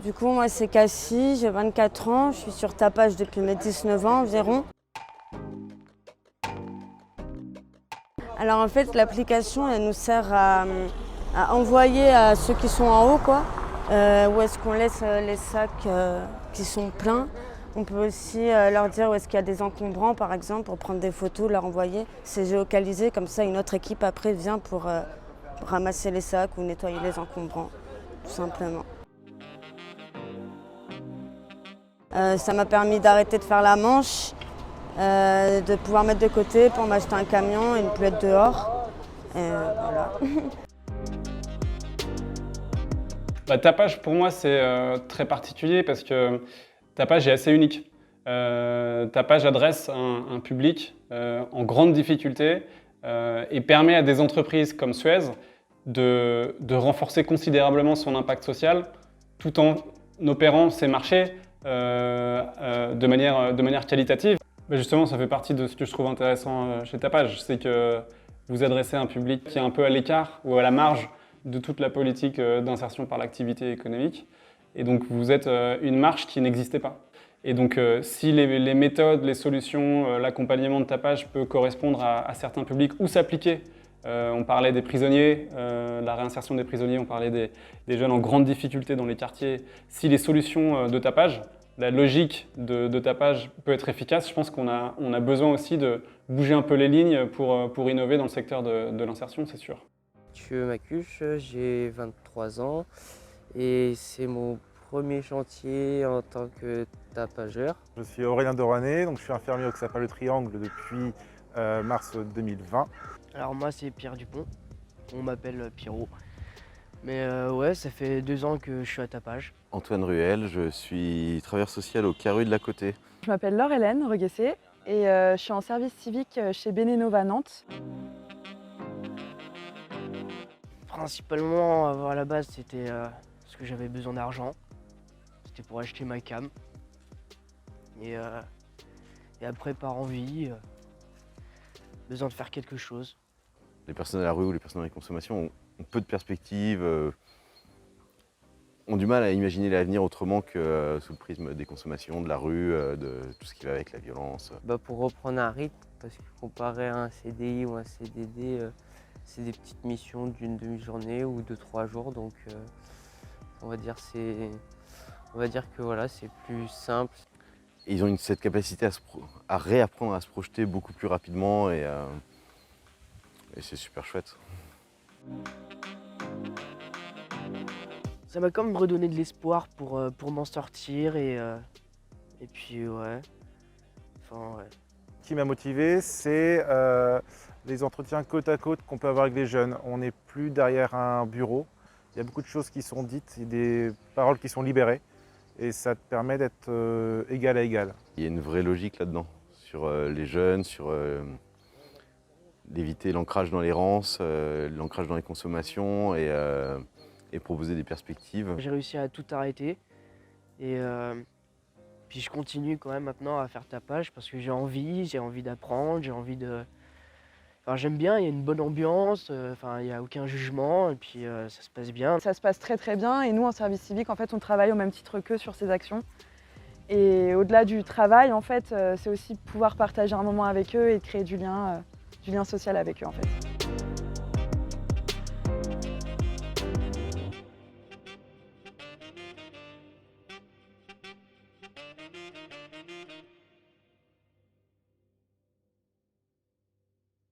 Du coup, moi, c'est Cassie, j'ai 24 ans, je suis sur Tapage depuis mes 19 ans environ. Alors en fait, l'application, elle nous sert à envoyer à ceux qui sont en haut, quoi, où est-ce qu'on laisse les sacs qui sont pleins. On peut aussi leur dire où est-ce qu'il y a des encombrants, par exemple, pour prendre des photos, leur envoyer. C'est géocalisé, comme ça, une autre équipe après vient pour ramasser les sacs ou nettoyer les encombrants, tout simplement. Ça m'a permis d'arrêter de faire la manche, de pouvoir mettre de côté pour m'acheter un camion et ne plus être dehors. Voilà. Tapage, pour moi, c'est très particulier parce que Tapage est assez unique. Tapage adresse un public en grande difficulté et permet à des entreprises comme Suez de renforcer considérablement son impact social tout en opérant ses marchés de manière qualitative. Justement, ça fait partie de ce que je trouve intéressant chez Tapage, c'est que vous adressez un public qui est un peu à l'écart ou à la marge de toute la politique d'insertion par l'activité économique. Et donc, vous êtes une marge qui n'existait pas. Et donc, si les méthodes, les solutions, l'accompagnement de Tapage peut correspondre à certains publics ou s'appliquer, on parlait des prisonniers, la réinsertion des prisonniers, on parlait des jeunes en grande difficulté dans les quartiers. Si les solutions de Tapage, la logique de Tapage peut être efficace, je pense qu'on a besoin aussi de bouger un peu les lignes pour innover dans le secteur de l'insertion, c'est sûr. Mathieu Macuche, j'ai 23 ans et c'est mon premier chantier en tant que tapageur. Je suis Aurélien Dorané, donc je suis infirmier au CSAPA Le Triangle depuis mars 2020. Alors moi c'est Pierre Dupont, on m'appelle Pierrot. Mais ouais, ça fait 2 ans que je suis à Tapage. Antoine Ruel, je suis travailleur social au Caru de la Côté. Je m'appelle Laure-Hélène Reguessé et je suis en service civique chez Benenova Nantes. Principalement, à la base, c'était parce que j'avais besoin d'argent. C'était pour acheter ma cam. Et après, par envie, besoin de faire quelque chose. Les personnes à la rue ou les personnes dans les consommations ont peu de perspectives, ont du mal à imaginer l'avenir autrement que sous le prisme des consommations, de la rue, de tout ce qui va avec la violence. Pour reprendre un rythme, parce que comparé à un CDI ou un CDD, c'est des petites missions d'une demi-journée ou de 3 jours, donc on va dire que voilà, c'est plus simple. Et ils ont cette capacité à réapprendre à se projeter beaucoup plus rapidement et c'est super chouette. Ça m'a quand même redonné de l'espoir pour m'en sortir et puis ouais. Enfin ouais. Ce qui m'a motivé, c'est les entretiens côte à côte qu'on peut avoir avec les jeunes. On n'est plus derrière un bureau. Il y a beaucoup de choses qui sont dites, des paroles qui sont libérées. Et ça te permet d'être égal à égal. Il y a une vraie logique là-dedans, sur les jeunes, sur d'éviter l'ancrage dans l'errance, l'ancrage dans les consommations et proposer des perspectives. J'ai réussi à tout arrêter et puis je continue quand même maintenant à faire Tapage parce que j'ai envie d'apprendre, j'ai envie de... Enfin, j'aime bien, il y a une bonne ambiance, il n'y a aucun jugement et puis ça se passe bien. Ça se passe très très bien et nous en service civique, en fait, on travaille au même titre qu'eux sur ces actions. Et au-delà du travail, en fait, c'est aussi pouvoir partager un moment avec eux et de créer du lien social avec eux, en fait.